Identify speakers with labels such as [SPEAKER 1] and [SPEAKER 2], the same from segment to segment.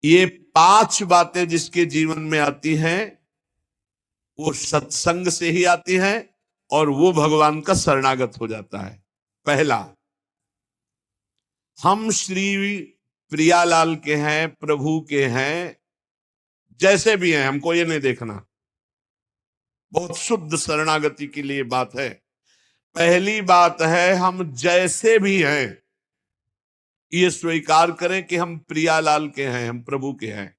[SPEAKER 1] ये 5 बातें जिसके जीवन में आती हैं वो सत्संग से ही आती हैं और वो भगवान का शरणागत हो जाता है। पहला, हम श्री प्रियालाल के हैं, प्रभु के हैं, जैसे भी हैं, हमको ये नहीं देखना। बहुत शुद्ध शरणागति के लिए बात है। पहली बात है हम जैसे भी हैं ये स्वीकार करें कि हम प्रियालाल के हैं, हम प्रभु के हैं।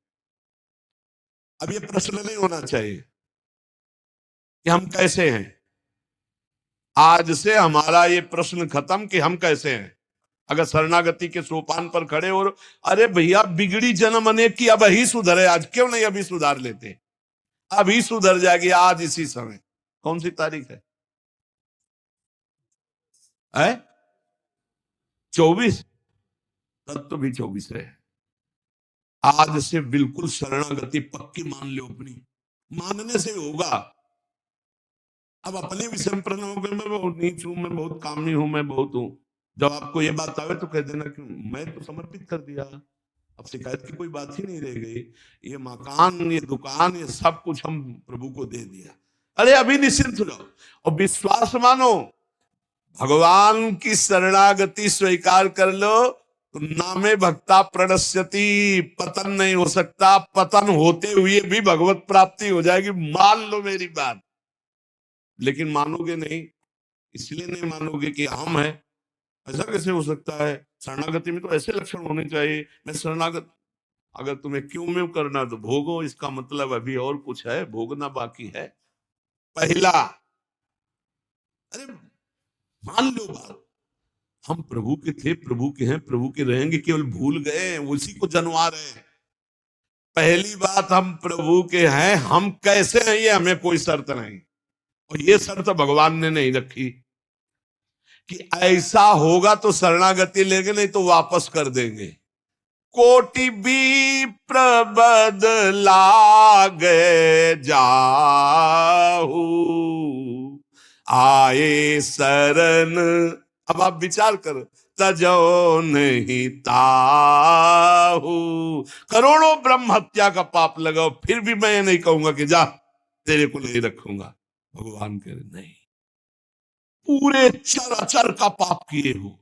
[SPEAKER 1] अब ये प्रश्न नहीं होना चाहिए कि हम कैसे हैं। आज से हमारा ये प्रश्न खत्म कि हम कैसे हैं। अगर शरणागति के सोपान पर खड़े और अरे भैया बिगड़ी जन्म अनेक की, अब ही सुधरे, आज क्यों नहीं अभी सुधार लेते, अभी सुधर जाएगी आज इसी समय। कौन सी तारीख है? 24। तब तो भी 24 है। आज से बिल्कुल शरणागति पक्की मान लो अपनी, मानने से होगा। अब अपने विषय में प्रश्न हो गए, मैं बहुत नीच हूं, मैं बहुत कामी हूं, मैं बहुत हूं। जब आपको ये बात आवे तो कह देना कि मैं तो समर्पित कर दिया, अब शिकायत की कोई बात ही नहीं रह गई। ये मकान, ये दुकान, ये सब कुछ हम प्रभु को दे दिया। अरे अभी निश्चिंत हो जाओ और विश्वास मानो, भगवान की शरणागति स्वीकार कर लो तो नामे भक्ता प्रणश्यति, पतन नहीं हो सकता। पतन होते हुए भी भगवत प्राप्ति हो जाएगी, मान लो मेरी बात। लेकिन मानोगे नहीं, इसलिए नहीं मानोगे कि हम हैं। ऐसा कैसे हो सकता है? शरणागति में तो ऐसे लक्षण होने चाहिए। मैं शरणागत, अगर तुम्हें क्यों में करना तो भोगो, इसका मतलब अभी और कुछ है, भोगना बाकी है। पहला, अरे मान लो बात, हम प्रभु के थे, प्रभु के हैं, प्रभु के रहेंगे, केवल भूल गए, उसी को जनवा रहे हैं। पहली बात, हम प्रभु के हैं, हम कैसे हैं ये हमें कोई शर्त नहीं, और ये शर्त भगवान ने नहीं रखी कि ऐसा होगा तो शरणागति लेंगे, नहीं तो वापस कर देंगे। कोटि भी प्रबद लागे जाहू, आए शरण। अब आप विचार करो, तजो नहीं ताहू, करोड़ों ब्रह्म हत्या का पाप लगाओ, फिर भी मैं नहीं कहूंगा कि जा तेरे को नहीं रखूंगा। भगवान कह रहे नहीं, पूरे चराचर का पाप किए हो,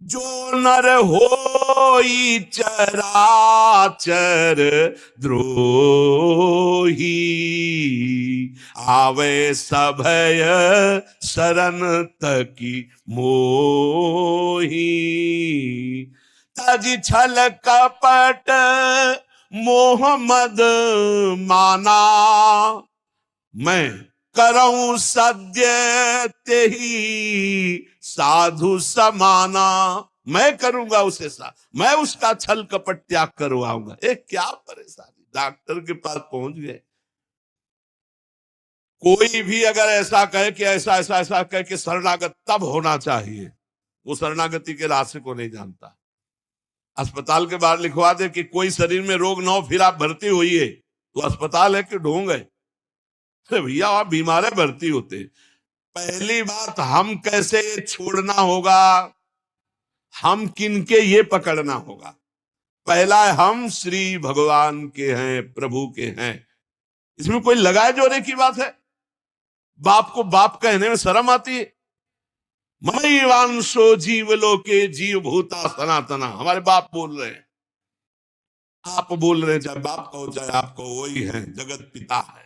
[SPEAKER 1] जो नर होई चराचर द्रोही, आवे सभय शरण तकी मोही, तज छल कपट मोह मद माना, मैं करऊं सद्य तेहि साधु समाना। मैं करूंगा उसे साथ, मैं उसका छल कपट त्याग करवाऊंगा। क्या परेशानी, डॉक्टर के पास पहुंच गए। कोई भी अगर ऐसा कहे कि ऐसा ऐसा ऐसा कहे कि शरणागत तब होना चाहिए, वो शरणागति के रास्ते को नहीं जानता। अस्पताल के बाहर लिखवा दे कि कोई शरीर में रोग ना हो फिर आप भर्ती होइए, तो अस्पताल है कि ढोंग है? भैया आप बीमार है, भर्ती होते। पहली बात, हम कैसे छोड़ना होगा, हम किनके ये पकड़ना होगा। पहला है, हम श्री भगवान के हैं, प्रभु के हैं। इसमें कोई लगाए जोड़े की बात है? बाप को बाप कहने में शर्म आती है? मई वांशो जीवलोके जीव भूता सनातना, हमारे बाप बोल रहे हैं, आप बोल रहे हैं, चाहे बाप कहो चाहे आप कहो, वही है, जगत पिता है।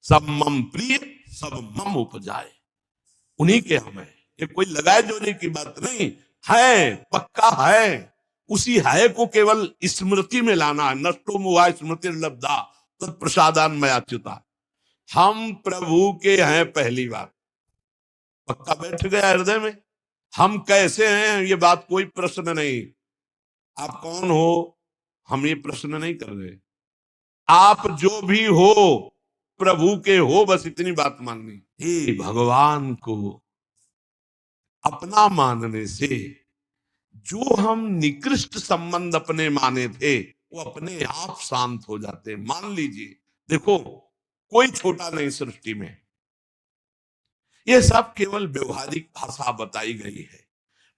[SPEAKER 1] सब मम प्रिय सब मम उपजाए, उन्हीं के हम हैं। ये कोई लगाए जोड़े की बात नहीं है, पक्का है। उसी है को केवल स्मृति में लाना है। नष्टो मुआ स्मृति लब्धा तत्प्रसादान में अच्युता। हम प्रभु के हैं, पहली बात पक्का बैठ गया हृदय में। हम कैसे हैं ये बात कोई प्रश्न नहीं। आप कौन हो हम ये प्रश्न नहीं कर रहे, आप जो भी हो प्रभु के हो, बस इतनी बात माननी। हे भगवान को अपना मानने से जो हम निकृष्ट संबंध अपने माने थे वो अपने आप शांत हो जाते। मान लीजिए, देखो कोई छोटा नहीं सृष्टि में, ये सब केवल व्यवहारिक भाषा बताई गई है।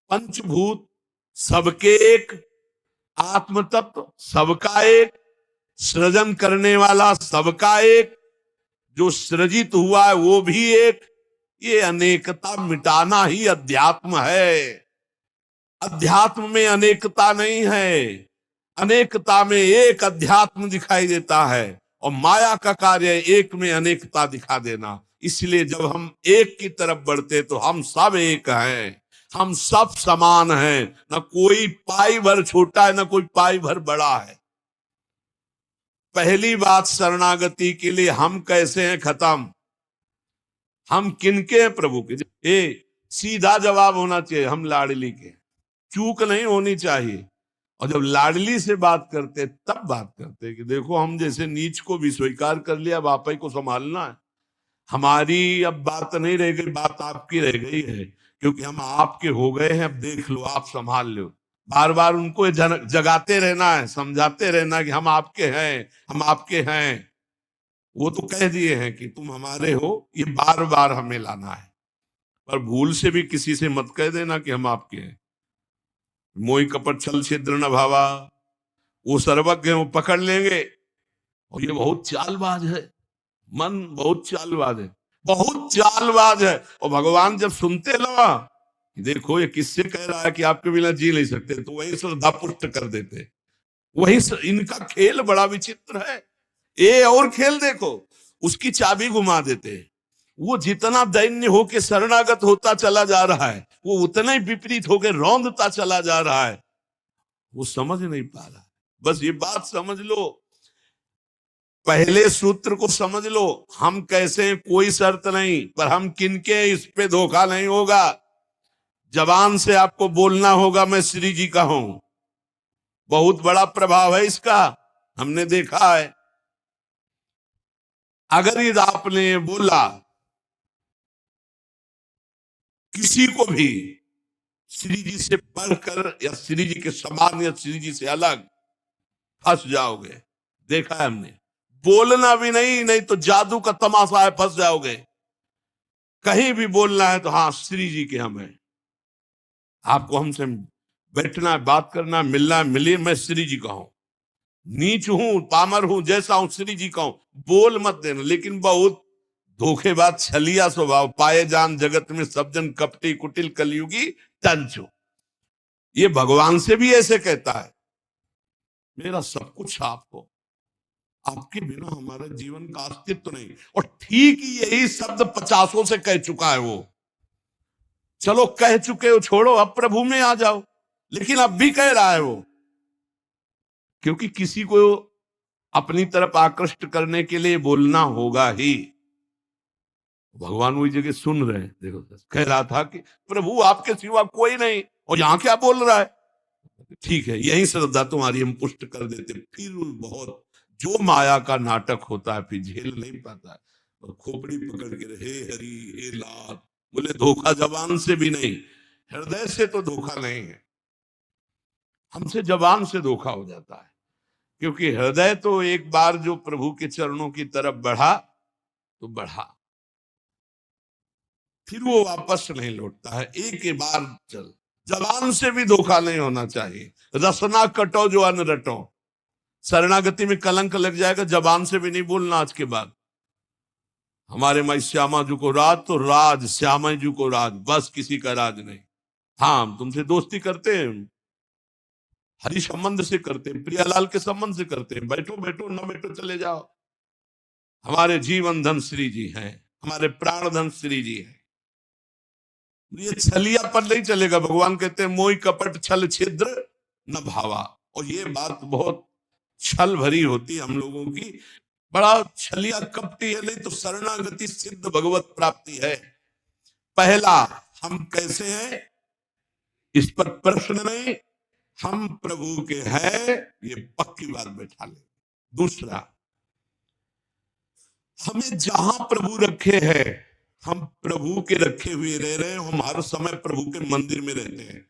[SPEAKER 1] पंचभूत सबके एक, आत्म तत्व सबका एक, सृजन करने वाला सबका एक, जो सृजित हुआ है वो भी एक। ये अनेकता मिटाना ही अध्यात्म है। अध्यात्म में अनेकता नहीं है, अनेकता में एक अध्यात्म दिखाई देता है, और माया का कार्य एक में अनेकता दिखा देना। इसलिए जब हम एक की तरफ बढ़ते तो हम सब एक हैं, हम सब समान हैं, न कोई पाई भर छोटा है न कोई पाई भर बड़ा है। पहली बात शरणागति के लिए हम कैसे हैं खत्म, हम किनके हैं, प्रभु के। सीधा जवाब होना चाहिए, हम लाडली के, चूक नहीं होनी चाहिए। और जब लाडली से बात करते तब बात करते कि देखो हम जैसे नीच को भी स्वीकार कर लिया, अब आप ही को संभालना है। हमारी अब बात नहीं रह गई, बात आपकी रह गई है, क्योंकि हम आपके हो गए हैं, अब देख लो, आप संभाल लो। बार बार उनको जगाते रहना है, समझाते रहना है कि हम आपके हैं, हम आपके हैं। वो तो कह दिए हैं कि तुम हमारे हो, ये बार बार हमें लाना है। पर भूल से भी किसी से मत कह देना कि हम आपके हैं। मोहि कपट छल छिद्र न भावा, वो सर्वज्ञ हैं, वो पकड़ लेंगे। और ये बहुत चालबाज है, मन बहुत चालबाज है, बहुत चालबाज है। और भगवान जब सुनते ना, देखो ये किससे कह रहा है कि आपके बिना जी नहीं सकते, तो वही श्रद्धा पुष्ट कर देते। वही इनका खेल बड़ा विचित्र है। ये और खेल देखो, उसकी चाबी घुमा देते। वो जितना दैन्य होके शरणागत होता चला जा रहा है, वो उतना ही विपरीत होके रौंदता चला जा रहा है। वो समझ नहीं पा रहा। बस ये बात समझ लो, पहले सूत्र को समझ लो, हम कैसे हैं कोई शर्त नहीं, पर हम किनके, इस पे धोखा नहीं होगा। जबान से आपको बोलना होगा मैं श्री जी का हूं, बहुत बड़ा प्रभाव है इसका, हमने देखा है। अगर ये आपने बोला किसी को भी श्री जी से बढ़कर या श्री जी के समान या श्री जी से अलग, फंस जाओगे। देखा है हमने, बोलना भी नहीं, नहीं तो जादू का तमाशा है, फंस जाओगे। कहीं भी बोलना है तो हाँ श्री जी के हम हैं, आपको हमसे बैठना है, बात करना है, मिलना है, मिलिए, मैं श्री जी का हूं, नीच हूं, पामर हूं, जैसा हूं श्री जी का हूं, बोल मत देना। लेकिन बहुत धोखेबाज छलिया स्वभाव, पाए जान जगत में सब जन कपटी कुटिल कलयुगी टंचो। ये भगवान से भी ऐसे कहता है, मेरा सब कुछ आपको, आपके बिना हमारे जीवन का अस्तित्व नहीं। और ठीक यही शब्द 50 से कह चुका है वो। चलो कह चुके हो, छोड़ो, अब प्रभु में आ जाओ। लेकिन अब भी कह रहा है वो, क्योंकि किसी को अपनी तरफ आकृष्ट करने के लिए बोलना होगा ही। भगवान वही जगह सुन रहे हैं। देखो कह रहा था कि प्रभु आपके सिवा कोई नहीं, और यहां क्या बोल रहा है। ठीक है, यही श्रद्धा तुम्हारी हम पुष्ट कर देते। फिर बहुत जो माया का नाटक होता है, फिर झेल नहीं पाता है, और खोपड़ी पकड़ के हे हरि हे लाल, बोले धोखा जबान से भी नहीं, हृदय से तो धोखा नहीं है, हमसे जबान से धोखा हो जाता है। क्योंकि हृदय तो एक बार जो प्रभु के चरणों की तरफ बढ़ा तो बढ़ा, फिर वो वापस नहीं लौटता है। एक बार चल, जबान से भी धोखा नहीं होना चाहिए। रसना कटो जो अन्न रटो, शरणागति में कलंक लग जाएगा, जबान से भी नहीं बोलना आज के बाद। हमारे माई श्यामा जी को राज तो राज, श्यामा जी को राज, बस किसी का राज नहीं। हाँ हम तुमसे दोस्ती करते हैं, हरि संबंध से करते हैं, प्रियालाल के संबंध से करते हैं, बैठो बैठो, न बैठो चले जाओ। हमारे जीवन धन श्री जी हैं, हमारे प्राण धन श्री जी हैं। ये छलिया पर नहीं चलेगा। भगवान कहते हैं मोहि कपट छल छिद्र न भावा। और ये बात बहुत छल भरी होती है हम लोगों की, बड़ा छलिया कपटी है। नहीं तो शरणागति सिद्ध भगवत प्राप्ति है। पहला, हम कैसे हैं इस पर प्रश्न नहीं, हम प्रभु के हैं ये पक्की बात बैठा ले। दूसरा, हमें जहां प्रभु रखे हैं, हम प्रभु के रखे हुए रह रहे हैं, हम हर समय प्रभु के मंदिर में रहते हैं।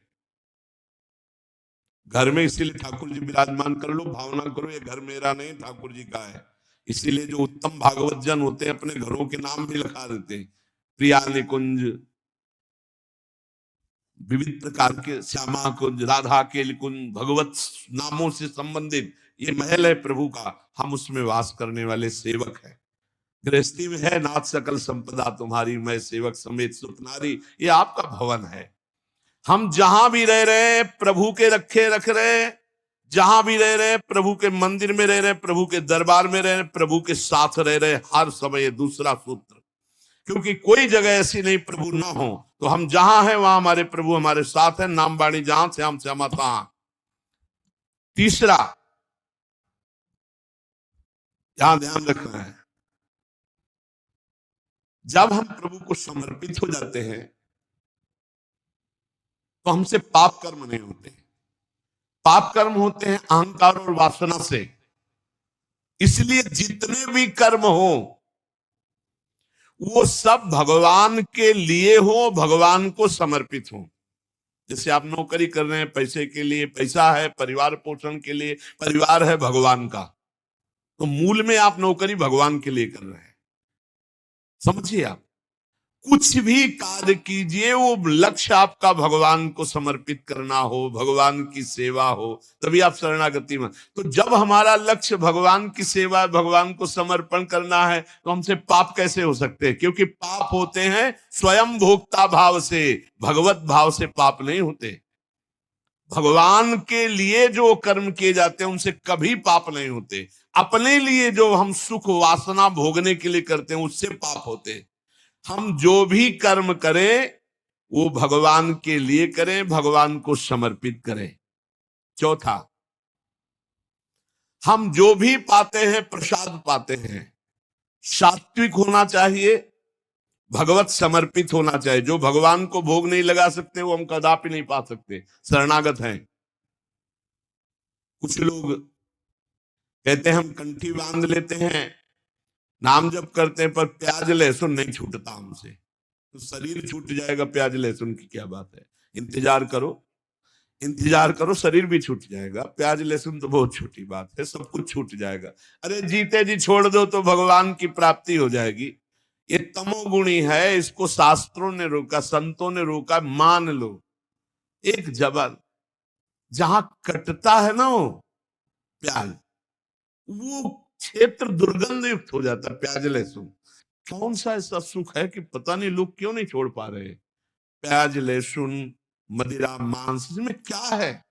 [SPEAKER 1] घर में इसीलिए ठाकुर जी विराजमान कर लो, भावना करो ये घर मेरा नहीं ठाकुर जी का है। इसीलिए जो उत्तम भागवत जन होते हैं अपने घरों के नाम भी लिखा देते हैं, प्रिया निकुंज, विविध प्रकार के श्यामा कुंज, राधा के कुंज, भगवत नामों से संबंधित ये महल है प्रभु का, हम उसमें वास करने वाले सेवक हैं। गृहस्थी में है नाथ सकल संपदा तुम्हारी, मैं सेवक समेत सुत नारी, ये आपका भवन है। हम जहां भी रह रहे प्रभु के रखे रख रहे, जहां भी रह रहे प्रभु के मंदिर में रह रहे, प्रभु के दरबार में रह रहे, प्रभु के साथ रह रहे हर समय। दूसरा सूत्र, क्योंकि कोई जगह ऐसी नहीं प्रभु ना हो, तो हम जहां हैं वहां हमारे प्रभु हमारे साथ है। नाम बाणी जहां श्याम श्यामा तहां। तीसरा यहां ध्यान रखना है, जब हम प्रभु को समर्पित हो जाते हैं तो हमसे पाप कर्म नहीं होते। पाप कर्म होते हैं अहंकार और वासना से। इसलिए जितने भी कर्म हो वो सब भगवान के लिए हो, भगवान को समर्पित हो। जैसे आप नौकरी कर रहे हैं पैसे के लिए, पैसा है परिवार पोषण के लिए, परिवार है भगवान का, तो मूल में आप नौकरी भगवान के लिए कर रहे हैं। समझिए, आप कुछ भी कार्य कीजिए वो लक्ष्य आपका भगवान को समर्पित करना हो, भगवान की सेवा हो, तभी आप शरणागति में। तो जब हमारा लक्ष्य भगवान की सेवा, भगवान को समर्पण करना है, तो हमसे पाप कैसे हो सकते हैं? क्योंकि पाप होते हैं स्वयं भोक्ता भाव से, भगवत भाव से पाप नहीं होते। भगवान के लिए जो कर्म किए जाते हैं उनसे कभी पाप नहीं होते। अपने लिए जो हम सुख वासना भोगने के लिए करते हैं उससे पाप होते। हम जो भी कर्म करें वो भगवान के लिए करें, भगवान को समर्पित करें। चौथा, हम जो भी पाते हैं प्रसाद पाते हैं, सात्विक होना चाहिए, भगवत समर्पित होना चाहिए। जो भगवान को भोग नहीं लगा सकते वो हम कदापि नहीं पा सकते, शरणागत हैं। कुछ लोग कहते हैं हम कंठी बांध लेते हैं, नाम जप करते हैं, पर प्याज लहसुन नहीं छूटता हमसे। तो शरीर छूट जाएगा, प्याज लहसुन की क्या बात है? इंतजार करो, इंतजार करो, शरीर भी छूट जाएगा। प्याज लहसुन तो बहुत छोटी बात है, सब कुछ छूट जाएगा। अरे जीते जी छोड़ दो तो भगवान की प्राप्ति हो जाएगी। ये तमोगुणी है, इसको शास्त्रों ने रोका, संतों ने रोका। मान लो एक जबल जहां कटता है ना वो प्याज, वो क्षेत्र दुर्गंध युक्त हो जाता है। प्याज लहसुन कौन सा ऐसा सुख है कि पता नहीं लोग क्यों नहीं छोड़ पा रहे? प्याज लहसुन मदिरा मांस, इसमें क्या है?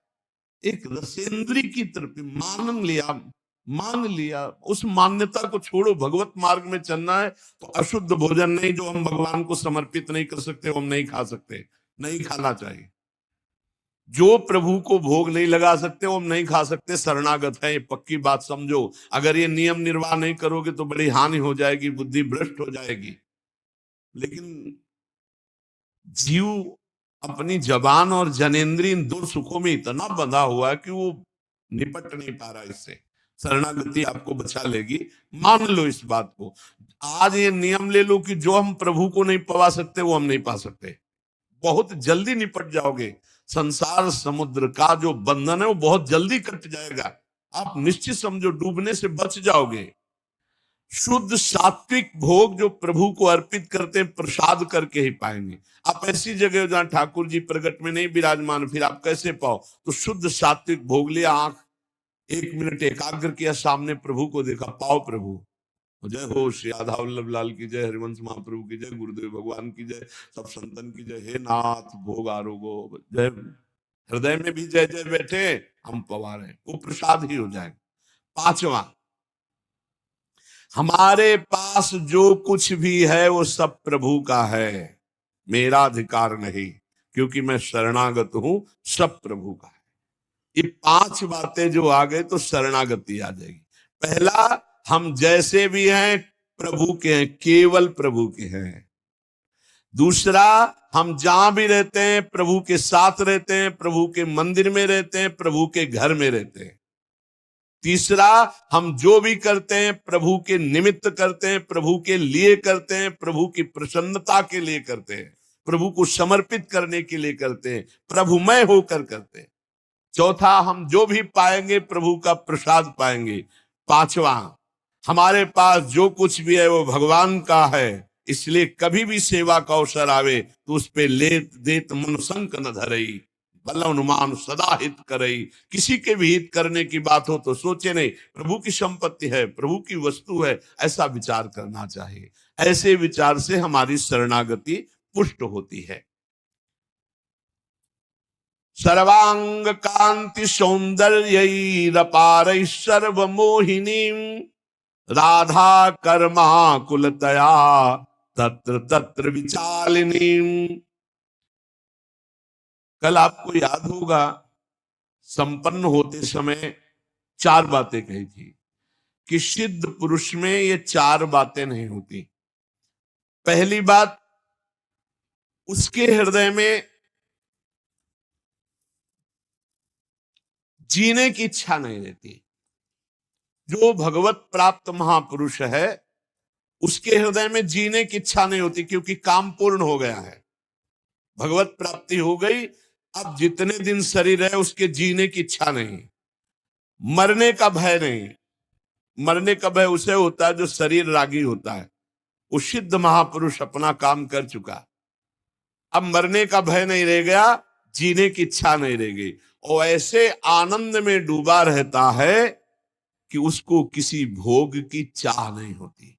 [SPEAKER 1] एक रसेंद्री की तरफ मान लिया, उस मान्यता को छोड़ो। भगवत मार्ग में चलना है तो अशुद्ध भोजन नहीं, जो हम भगवान को समर्पित नहीं कर सकते वो हम नहीं खा सकते, नहीं खाना चाहिए। जो प्रभु को भोग नहीं लगा सकते वो हम नहीं खा सकते, शरणागत है। ये पक्की बात समझो। अगर ये नियम निर्वाह नहीं करोगे तो बड़ी हानि हो जाएगी, बुद्धि भ्रष्ट हो जाएगी। लेकिन जीव अपनी जबान और जनेन्द्रिय इन दो सुखों में इतना बंधा हुआ है कि वो निपट नहीं पा रहा इससे। शरणागति आपको बचा लेगी, मान लो इस बात को। आज ये नियम ले लो कि जो हम प्रभु को नहीं पा सकते वो हम नहीं पा सकते। बहुत जल्दी निपट जाओगे। संसार समुद्र का जो बंधन है वो बहुत जल्दी कट जाएगा। आप निश्चित समझो, डूबने से बच जाओगे। शुद्ध सात्विक भोग जो प्रभु को अर्पित करते हैं प्रसाद करके ही पाएंगे। आप ऐसी जगह जहां ठाकुर जी प्रगट में नहीं विराजमान, फिर आप कैसे पाओ? तो शुद्ध सात्विक भोग लिया, आंख 1 मिनट एकाग्र किया, सामने प्रभु को देखा, पाओ प्रभु। जय हो श्री राधा वल्लभ लाल की जय, हरिवंश महाप्रभु की जय, गुरुदेव भगवान की जय, सब संतन की जय। हे नाथ भोग आरोगो जय। हृदय में भी जय जय बैठे, हम पवार हैं, वो प्रसाद ही हो जाएगा। पांचवा, हमारे पास जो कुछ भी है वो सब प्रभु का है, मेरा अधिकार नहीं, क्योंकि मैं शरणागत हूं, सब प्रभु का है। ये 5 बातें जो आ गए तो शरणागति आ जाएगी। पहला, हम जैसे भी हैं प्रभु के हैं, केवल प्रभु के हैं। दूसरा, हम जहां भी रहते हैं प्रभु के साथ रहते हैं, प्रभु के मंदिर में रहते हैं, प्रभु के घर में रहते हैं। तीसरा, हम जो भी करते हैं प्रभु के निमित्त करते हैं, प्रभु के लिए करते हैं, प्रभु की प्रसन्नता के लिए करते हैं, प्रभु को समर्पित करने के लिए करते हैं, प्रभुमय होकर करते हैं। चौथा, हम जो भी पाएंगे प्रभु का प्रसाद पाएंगे। पांचवा, हमारे पास जो कुछ भी है वो भगवान का है, इसलिए कभी भी सेवा का अवसर आवे तो उस पे लेत देत मन संक न धरई, बल अनुमान सदा हित करई। किसी के भी हित करने की बात हो तो सोचे नहीं, प्रभु की संपत्ति है, प्रभु की वस्तु है, ऐसा विचार करना चाहिए। ऐसे विचार से हमारी शरणागति पुष्ट होती है। सर्वांग कांति सौंदर्यैरपारैः सर्वमोहिनीं राधा कर्मा कुलतया तत्र तत्र विचालिनीं। कल आपको याद होगा, संपन्न होते समय चार बातें कही थी कि सिद्ध पुरुष में ये चार बातें नहीं होती। पहली बात, उसके हृदय में जीने की इच्छा नहीं रहती। जो भगवत प्राप्त महापुरुष है उसके हृदय में जीने की इच्छा नहीं होती, क्योंकि काम पूर्ण हो गया है, भगवत प्राप्ति हो गई। अब जितने दिन शरीर है उसके जीने की इच्छा नहीं, मरने का भय नहीं। मरने का भय उसे होता है जो शरीर रागी होता है। वो सिद्ध महापुरुष अपना काम कर चुका, अब मरने का भय नहीं रह गया, जीने की इच्छा नहीं रह गई, और ऐसे आनंद में डूबा रहता है कि उसको किसी भोग की चाह नहीं होती।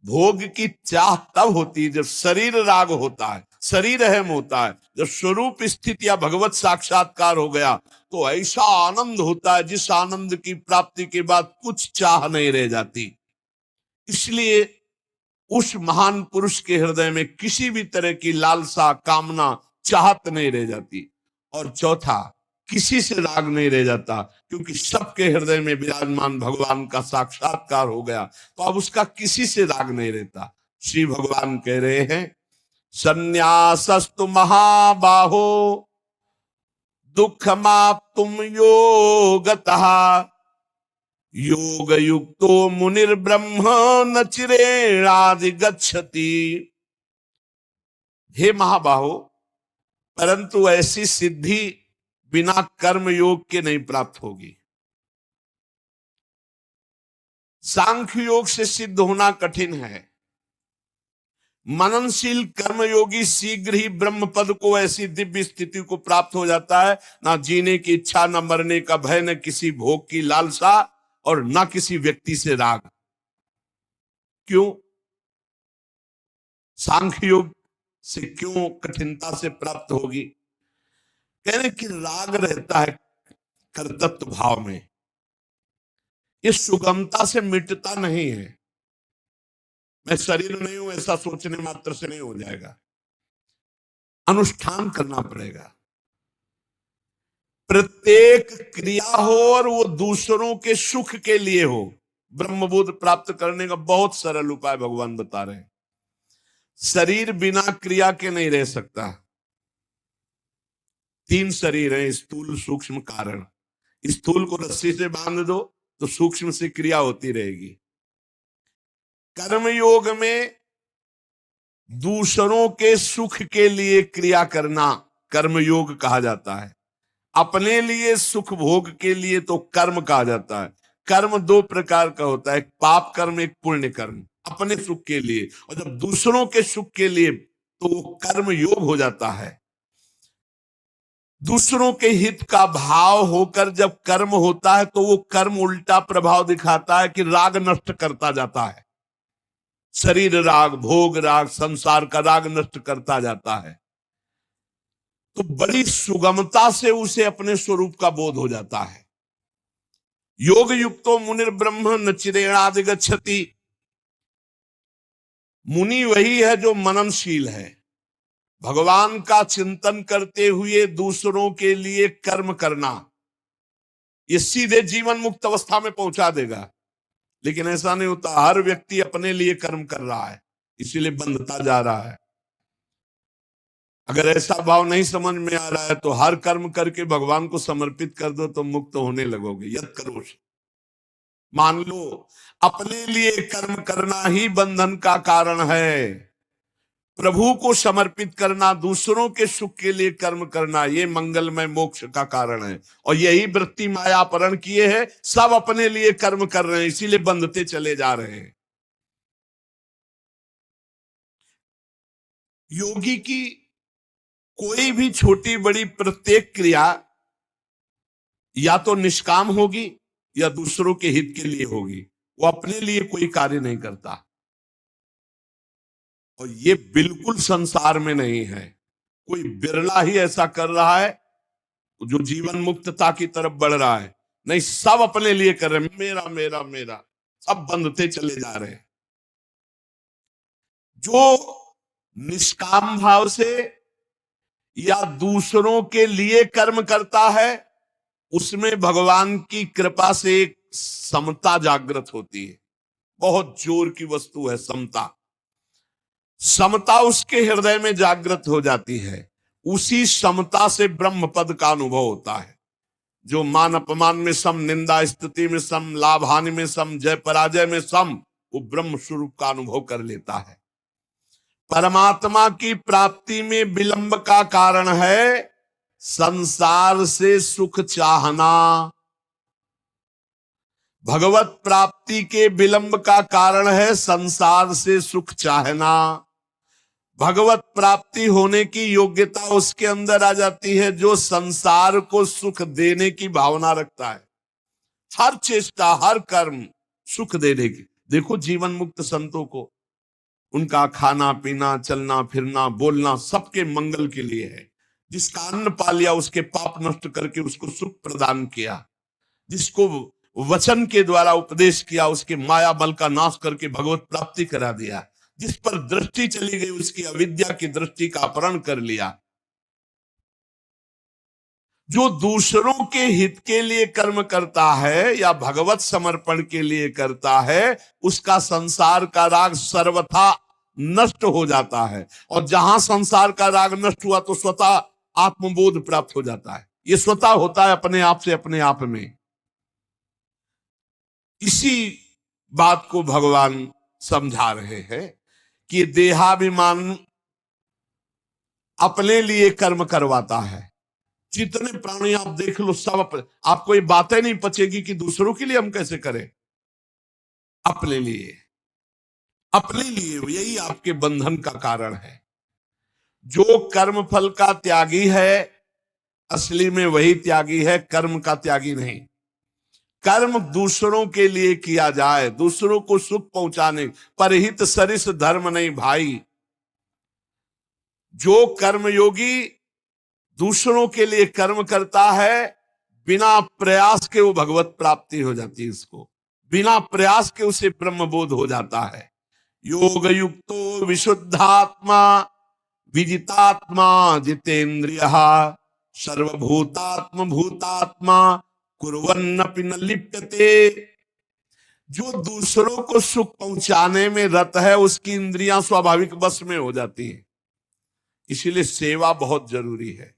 [SPEAKER 1] भोग की चाह तब होती है जब शरीर राग होता है, शरीर अहम होता है। जब स्वरूप स्थिति या भगवत साक्षात्कार हो गया तो ऐसा आनंद होता है जिस आनंद की प्राप्ति के बाद कुछ चाह नहीं रह जाती। इसलिए उस महान पुरुष के हृदय में किसी भी तरह की लालसा, कामना, चाहत नहीं रह जाती। और चौथा, किसी से राग नहीं रह जाता, क्योंकि सबके हृदय में विराजमान भगवान का साक्षात्कार हो गया, तो अब उसका किसी से राग नहीं रहता। श्री भगवान कह रहे हैं, संन्यासस्तु महाबाहो दुःखमाप्तुम योगतः योग युक्तो मुनिर्ब्रह्म न चिरेणाधिगच्छति। हे महाबाहो, परंतु ऐसी सिद्धि बिना कर्म योग के नहीं प्राप्त होगी। सांख्य योग से सिद्ध होना कठिन है। मननशील कर्मयोगी शीघ्र ही ब्रह्म पद को, ऐसी दिव्य स्थिति को प्राप्त हो जाता है। ना जीने की इच्छा, न मरने का भय, न किसी भोग की लालसा, और न किसी व्यक्ति से राग। क्यों? सांख्य योग से क्यों कठिनता से प्राप्त होगी? कहने कि राग रहता है कर्तृत्व भाव में, ये सुगमता से मिटता नहीं है। मैं शरीर नहीं हूं ऐसा सोचने मात्र से नहीं हो जाएगा, अनुष्ठान करना पड़ेगा। प्रत्येक क्रिया हो और वो दूसरों के सुख के लिए हो। ब्रह्मबोध प्राप्त करने का बहुत सरल उपाय भगवान बता रहे हैं। शरीर बिना क्रिया के नहीं रह सकता। तीन शरीर हैं, स्थूल, सूक्ष्म, कारण। स्थूल को रस्सी से बांध दो तो सूक्ष्म से क्रिया होती रहेगी। कर्मयोग में दूसरों के सुख के लिए क्रिया करना कर्मयोग कहा जाता है। अपने लिए सुख भोग के लिए तो कर्म कहा जाता है। कर्म दो प्रकार का होता है, एक पाप कर्म, एक पुण्य कर्म। अपने सुख के लिए, और जब दूसरों के सुख के लिए तो वो कर्म योग हो जाता है। दूसरों के हित का भाव होकर जब कर्म होता है तो वो कर्म उल्टा प्रभाव दिखाता है कि राग नष्ट करता जाता है। शरीर राग, भोग राग, संसार का राग नष्ट करता जाता है। तो बड़ी सुगमता से उसे अपने स्वरूप का बोध हो जाता है। योग युक्तो मुनिर्ब्रह्म न चिरेणाधिगच्छति। मुनि वही है जो मननशील है, भगवान का चिंतन करते हुए दूसरों के लिए कर्म करना, ये सीधे जीवन मुक्त अवस्था में पहुंचा देगा। लेकिन ऐसा नहीं होता, हर व्यक्ति अपने लिए कर्म कर रहा है, इसीलिए बंधता जा रहा है। अगर ऐसा भाव नहीं समझ में आ रहा है तो हर कर्म करके भगवान को समर्पित कर दो तो मुक्त होने लगोगे। यद करोष, मान लो अपने लिए कर्म करना ही बंधन का कारण है। प्रभु को समर्पित करना, दूसरों के सुख के लिए कर्म करना, ये मंगलमय मोक्ष का कारण है। और यही वृत्ति माया अपहरण किए है, सब अपने लिए कर्म कर रहे हैं, इसीलिए बंधते चले जा रहे हैं। योगी की कोई भी छोटी बड़ी प्रत्येक क्रिया या तो निष्काम होगी या दूसरों के हित के लिए होगी। वो अपने लिए कोई कार्य नहीं करता, और ये बिल्कुल संसार में नहीं है। कोई बिरला ही ऐसा कर रहा है जो जीवन मुक्तता की तरफ बढ़ रहा है। नहीं, सब अपने लिए कर रहे हैं, मेरा मेरा मेरा, सब बंधते चले जा रहे हैं। जो निष्काम भाव से या दूसरों के लिए कर्म करता है, उसमें भगवान की कृपा से एक समता जागृत होती है। बहुत जोर की वस्तु है समता। समता उसके हृदय में जागृत हो जाती है। उसी समता से ब्रह्म पद का अनुभव होता है। जो मान अपमान में सम, निंदा स्तुति में सम, लाभ हानि में सम, जय पराजय में सम, वो ब्रह्म स्वरूप का अनुभव कर लेता है। परमात्मा की प्राप्ति में विलंब का कारण है संसार से सुख चाहना। भगवत प्राप्ति के विलंब का कारण है संसार से सुख चाहना। भगवत प्राप्ति होने की योग्यता उसके अंदर आ जाती है जो संसार को सुख देने की भावना रखता है। हर चेष्टा, हर कर्म सुख देने की। देखो जीवन मुक्त संतों को, उनका खाना पीना, चलना फिरना, बोलना सबके मंगल के लिए है। जिसका अन्न पा लिया उसके पाप नष्ट करके उसको सुख प्रदान किया। जिसको वचन के द्वारा उपदेश किया उसके माया बल का नाश करके भगवत प्राप्ति करा दिया। जिस पर दृष्टि चली गई उसकी अविद्या की दृष्टि का अपहरण कर लिया। जो दूसरों के हित के लिए कर्म करता है या भगवत समर्पण के लिए करता है, उसका संसार का राग सर्वथा नष्ट हो जाता है। और जहां संसार का राग नष्ट हुआ तो स्वतः आत्मबोध प्राप्त हो जाता है। ये स्वतः होता है अपने आप से, अपने आप में। इसी बात को भगवान समझा रहे हैं कि देहाभिमान अपने लिए कर्म करवाता है। जितने प्राणी आप देख लो सब आपको ये बातें नहीं पचेगी कि दूसरों के लिए हम कैसे करें। अपने लिए, अपने लिए, यही आपके बंधन का कारण है। जो कर्म फल का त्यागी है असली में वही त्यागी है, कर्म का त्यागी नहीं। कर्म दूसरों के लिए किया जाए, दूसरों को सुख पहुंचाने, परहित सरिस धर्म नहीं भाई। जो कर्मयोगी दूसरों के लिए कर्म करता है, बिना प्रयास के वो भगवत प्राप्ति हो जाती है। उसको बिना प्रयास के उसे ब्रह्म बोध हो जाता है। योग युक्तो विशुद्धात्मा विजितात्मा जितेन्द्रिय सर्वभूतात्म भूतात्मा कुर्वन्नपि न लिप्यते। जो दूसरों को सुख पहुंचाने में रत है उसकी इंद्रियां स्वाभाविक वश में हो जाती हैं। इसीलिए सेवा बहुत जरूरी है।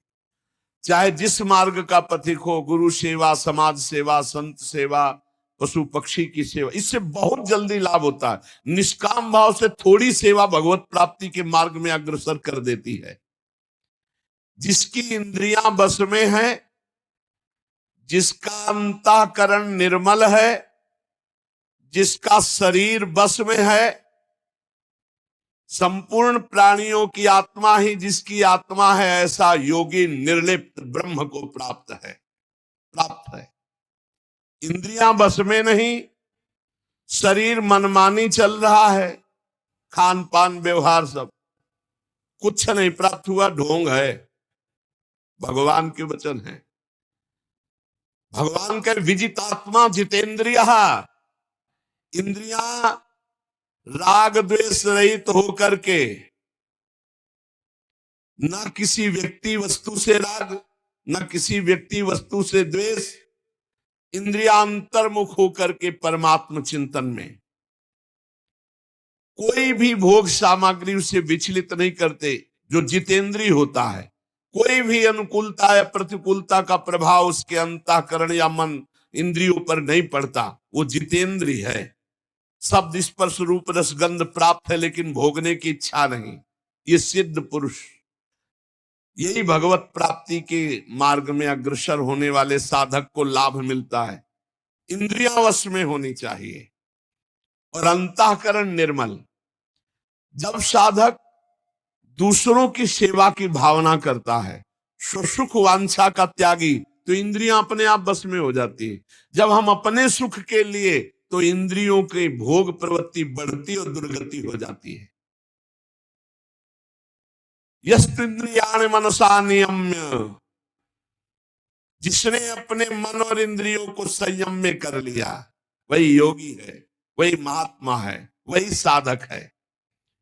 [SPEAKER 1] चाहे जिस मार्ग का पथिक हो, गुरु सेवा, समाज सेवा, संत सेवा, पशु पक्षी की सेवा, इससे बहुत जल्दी लाभ होता है। निष्काम भाव से थोड़ी सेवा भगवत प्राप्ति के मार्ग में अग्रसर कर देती है। जिसकी इंद्रियां बस में है, जिसका अंतःकरण निर्मल है, जिसका शरीर बस में है, संपूर्ण प्राणियों की आत्मा ही जिसकी आत्मा है, ऐसा योगी निर्लिप्त ब्रह्म को प्राप्त है। इंद्रियां बस में नहीं, शरीर मनमानी चल रहा है, खान पान व्यवहार सब कुछ नहीं प्राप्त हुआ, ढोंग है। भगवान के वचन है। भगवान के विजितात्मा जितेंद्रिय, इंद्रियां राग द्वेष रहित होकर के, न किसी व्यक्ति वस्तु से राग, न किसी व्यक्ति वस्तु से द्वेष, इंद्रिया अंतर्मुख होकर के परमात्म चिंतन में, कोई भी भोग सामग्री उसे विचलित नहीं करते। जो जितेंद्रिय होता है, कोई भी अनुकूलता या प्रतिकूलता का प्रभाव उसके अंतःकरण या मन इंद्रियों पर नहीं पड़ता, वो जितेंद्रिय है। शब्द स्पर्श रूप रसगंध प्राप्त है लेकिन भोगने की इच्छा नहीं, ये सिद्ध पुरुष। यही भगवत प्राप्ति के मार्ग में अग्रसर होने वाले साधक को लाभ मिलता है। इंद्रियां वश में होनी चाहिए और अंतःकरण निर्मल। जब साधक दूसरों की सेवा की भावना करता है, स्वसुख वांछा का त्यागी, तो इंद्रियां अपने आप बस में हो जाती है। जब हम अपने सुख के लिए, तो इंद्रियों की भोग प्रवृत्ति बढ़ती और दुर्गति हो जाती है। यस्त्विन्द्रियाणि मनसा नियम्य, जिसने अपने मन और इंद्रियों को संयम में कर लिया, वही योगी है, वही महात्मा है, वही साधक है,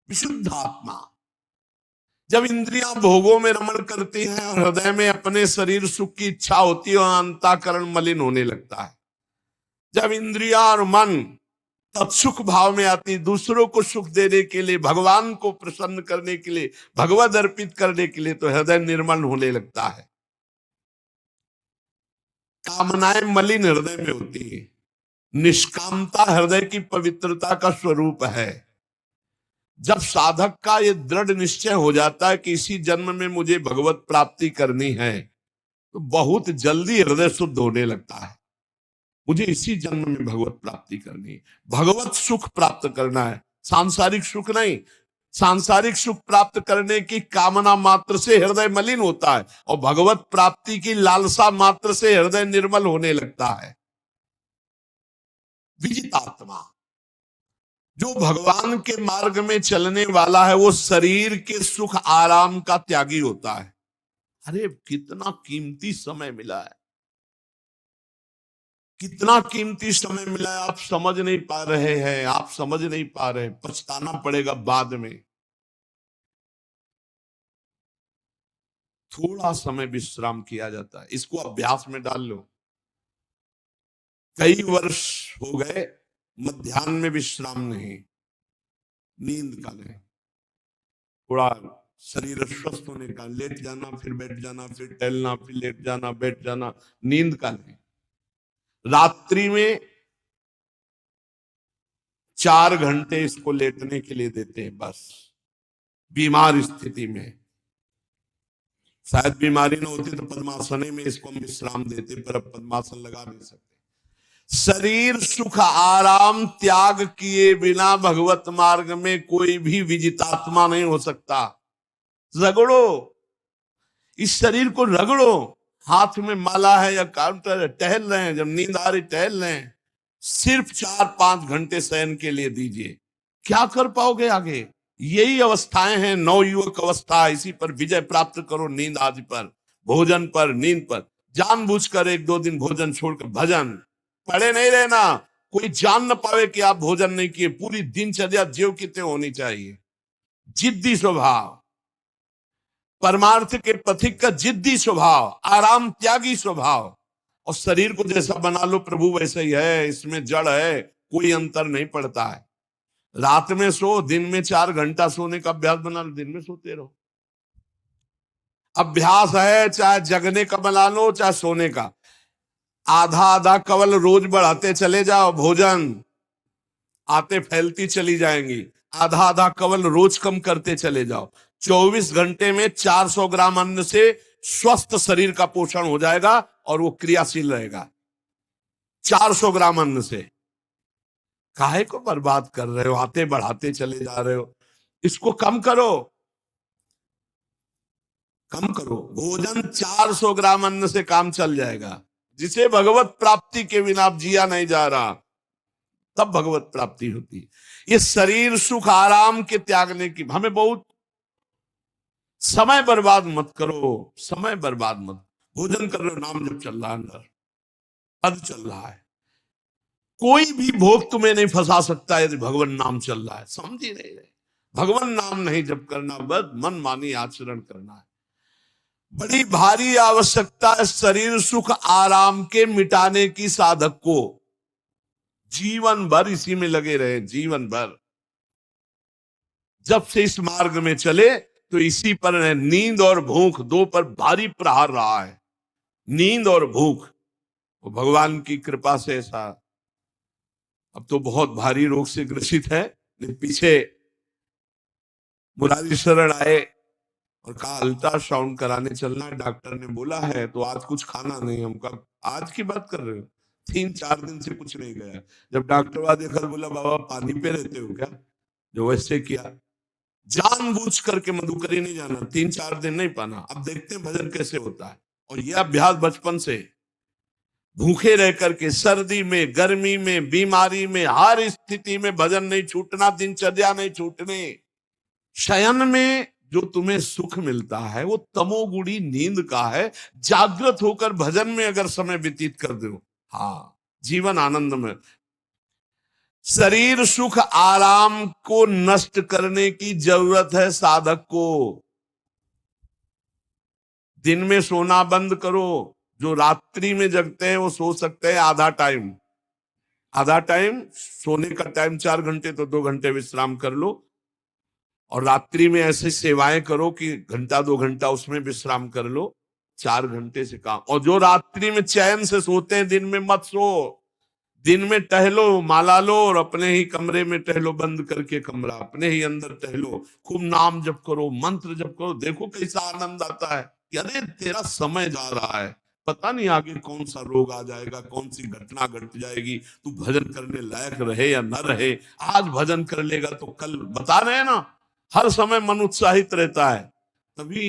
[SPEAKER 1] विशुद्ध आत्मा। जब इंद्रियां भोगों में रमण करती हैं और हृदय में अपने शरीर सुख की इच्छा होती है और अंतःकरण मलिन होने लगता है। जब इंद्रियां और मन तत्सुख भाव में आती, दूसरों को सुख देने के लिए, भगवान को प्रसन्न करने के लिए, भगवद अर्पित करने के लिए, तो हृदय निर्मल होने लगता है। कामनाएं मलिन हृदय में होती है। निष्कामता हृदय की पवित्रता का स्वरूप है। जब साधक का ये दृढ़ निश्चय हो जाता है कि इसी जन्म में मुझे भगवत प्राप्ति करनी है, तो बहुत जल्दी हृदय शुद्ध होने लगता है। मुझे इसी जन्म में भगवत प्राप्ति करनी है, भगवत सुख प्राप्त करना है, सांसारिक सुख नहीं। सांसारिक सुख प्राप्त करने की कामना मात्र से हृदय मलिन होता है, और भगवत प्राप्ति की लालसा मात्र से हृदय निर्मल होने लगता है। विजितात्मा जो भगवान के मार्ग में चलने वाला है, वो शरीर के सुख आराम का त्यागी होता है। अरे कितना कीमती समय मिला है, कितना कीमती समय मिला है, आप समझ नहीं पा रहे हैं, आप समझ नहीं पा रहे, पछताना पड़ेगा बाद में। थोड़ा समय विश्राम किया जाता है, इसको अभ्यास में डाल लो। कई वर्ष हो गए मध्याह्न में विश्राम नहीं, नींद का नहीं, थोड़ा शरीर स्वस्थ होने का, लेट जाना फिर बैठ जाना, फिर टहलना, फिर लेट जाना बैठ जाना, नींद का नहीं। रात्रि में 4 घंटे इसको लेटने के लिए देते हैं बस। बीमार स्थिति में, शायद बीमारी न होती तो पद्मासन में इसको हम विश्राम देते, पर अब पद्मासन लगा नहीं सकते। शरीर सुख आराम त्याग किए बिना भगवत मार्ग में कोई भी विजितात्मा नहीं हो सकता। रगड़ो, इस शरीर को रगड़ो, हाथ में माला है या काउंटर है, टहल रहे हैं, जब नींद आ रही टहल रहे हैं, सिर्फ 4-5 घंटे शयन के लिए दीजिए। क्या कर पाओगे आगे? यही अवस्थाएं हैं, नवयुवक अवस्था। इसी पर विजय प्राप्त करो, नींद आदि पर, भोजन पर, नींद पर। जानबूझकर 1-2 दिन भोजन छोड़कर भजन पड़े नहीं रहना, कोई जान न पावे कि आप भोजन नहीं किए। पूरी दिनचर्या ज्यों की त्यों होनी चाहिए। जिद्दी स्वभाव, परमार्थ के पथिक का जिद्दी स्वभाव, आराम त्यागी स्वभाव। और शरीर को जैसा बना लो प्रभु वैसे ही है, इसमें जड़ है, कोई अंतर नहीं पड़ता है। रात में सो, दिन में 4 घंटा सोने का अभ्यास बना लो, दिन में सोते रहो। अभ्यास है, चाहे जगने का बना लो चाहे सोने का। आधा आधा कवल रोज बढ़ाते चले जाओ, भोजन आते फैलती चली जाएंगी। आधा आधा कवल रोज कम करते चले जाओ। 24 घंटे में 400 ग्राम अन्न से स्वस्थ शरीर का पोषण हो जाएगा और वो क्रियाशील रहेगा। 400 ग्राम अन्न से काहे को बर्बाद कर रहे हो? आते बढ़ाते चले जा रहे हो, इसको कम करो, कम करो। भोजन 400 ग्राम अन्न से काम चल जाएगा। जिसे भगवत प्राप्ति के बिना आप जिया नहीं जा रहा, तब भगवत प्राप्ति होती। ये शरीर सुख आराम के त्यागने की, हमें बहुत समय बर्बाद मत करो, समय बर्बाद मत। भोजन कर रहे हो, नाम जब चल रहा है, अंदर पद चल रहा है, कोई भी भोग तुम्हें नहीं फंसा सकता यदि भगवान नाम चल रहा है। समझ ही नहीं रहे, भगवान नाम नहीं जब करना, बस मन मानी आचरण करना है। बड़ी भारी आवश्यकता है शरीर सुख आराम के मिटाने की साधक को। जीवन भर इसी में लगे रहे, जीवन भर। जब से इस मार्ग में चले तो इसी पर है। नींद और भूख, 2 पर भारी प्रहार रहा है, नींद और भूख। वो भगवान की कृपा से ऐसा, अब तो बहुत भारी रोग से ग्रसित है। पीछे मुरारी शरण आए और कहा अल्ट्रासाउंड कराने चलना है, डॉक्टर ने बोला है, तो आज कुछ खाना नहीं। हम कहा आज की बात कर रहे हो? 3-4 दिन से कुछ नहीं गया। जब डॉक्टर वहां देखा बोला बाबा पानी पे रहते हो क्या? जो वैसे किया, जानबूझ करके मधुकरी नहीं जाना, 3-4 दिन नहीं पाना। अब देखते हैं भजन कैसे होता है। और यह अभ्यास बचपन से, भूखे रह करके, सर्दी में, गर्मी में, बीमारी में, हर स्थिति में भजन नहीं छूटना, दिनचर्या नहीं छूटने। शयन में जो तुम्हें सुख मिलता है वो तमोगुणी नींद का है। जागृत होकर भजन में अगर समय व्यतीत कर दो, हाँ, जीवन आनंद में। शरीर सुख आराम को नष्ट करने की जरूरत है साधक को। दिन में सोना बंद करो। जो रात्रि में जगते हैं वो सो सकते हैं आधा टाइम, आधा टाइम सोने का टाइम 4 घंटे, तो 2 घंटे विश्राम कर लो। और रात्रि में ऐसी सेवाएं करो कि घंटा 2 घंटा उसमें विश्राम कर लो। 4 घंटे से काम। और जो रात्रि में चैन से सोते हैं दिन में मत सो। दिन में टहलो, माला लो और अपने ही कमरे में टहलो, बंद करके कमरा, अपने ही अंदर टहलो, खूब नाम जप करो, मंत्र जप करो। देखो कैसा आनंद आता है कि अरे तेरा समय जा रहा है, पता नहीं आगे कौन सा रोग आ जाएगा, कौन सी घटना घट जाएगी, तू भजन करने लायक रहे या न रहे। आज भजन कर लेगा तो कल, बता रहे हैं ना, हर समय मन उत्साहित रहता है। तभी